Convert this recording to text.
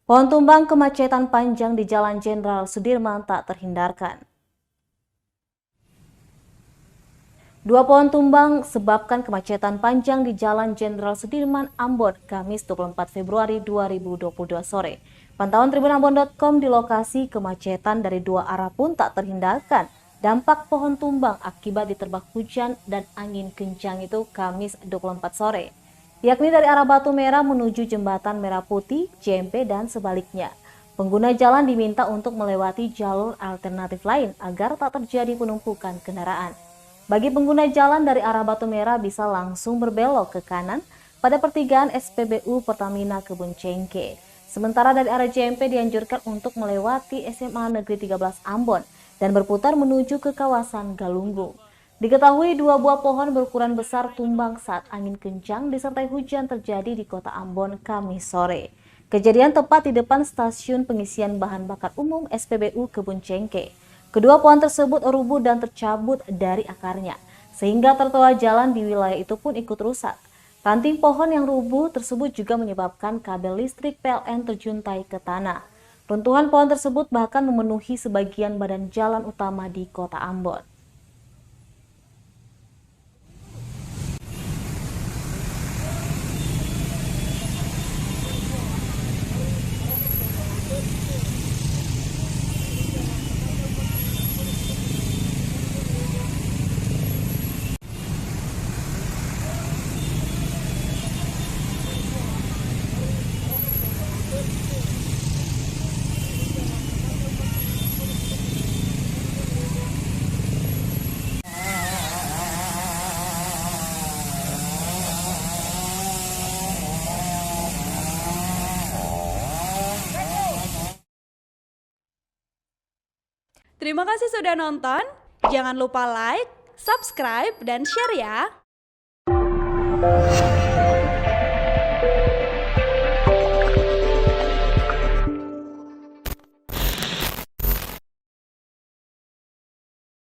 Pohon tumbang, kemacetan panjang di Jalan Jenderal Sudirman tak terhindarkan. Dua pohon tumbang sebabkan kemacetan panjang di Jalan Jenderal Sudirman, Ambon, Kamis 24 Februari 2022 sore. Pantauan tribunambon.com di lokasi kemacetan dari dua arah pun tak terhindarkan. Dampak pohon tumbang akibat diterpa hujan dan angin kencang itu Kamis 24 sore. Yakni dari arah Batu Merah menuju Jembatan Merah Putih, JMP dan sebaliknya. Pengguna jalan diminta untuk melewati jalur alternatif lain agar tak terjadi penumpukan kendaraan. Bagi pengguna jalan dari arah Batu Merah bisa langsung berbelok ke kanan pada pertigaan SPBU Pertamina Kebun Cengkeh. Sementara dari arah JMP dianjurkan untuk melewati SMA Negeri 13 Ambon dan berputar menuju ke kawasan Galunggung. Diketahui dua buah pohon berukuran besar tumbang saat angin kencang disertai hujan terjadi di kota Ambon Kamis sore. Kejadian tepat di depan stasiun pengisian bahan bakar umum SPBU Kebun Cengkeh. Kedua pohon tersebut rubuh dan tercabut dari akarnya, sehingga trotoar jalan di wilayah itu pun ikut rusak. Ranting pohon yang rubuh tersebut juga menyebabkan kabel listrik PLN terjuntai ke tanah. Runtuhan pohon tersebut bahkan memenuhi sebagian badan jalan utama di kota Ambon. Terima kasih sudah nonton. Jangan lupa like, subscribe, dan share ya.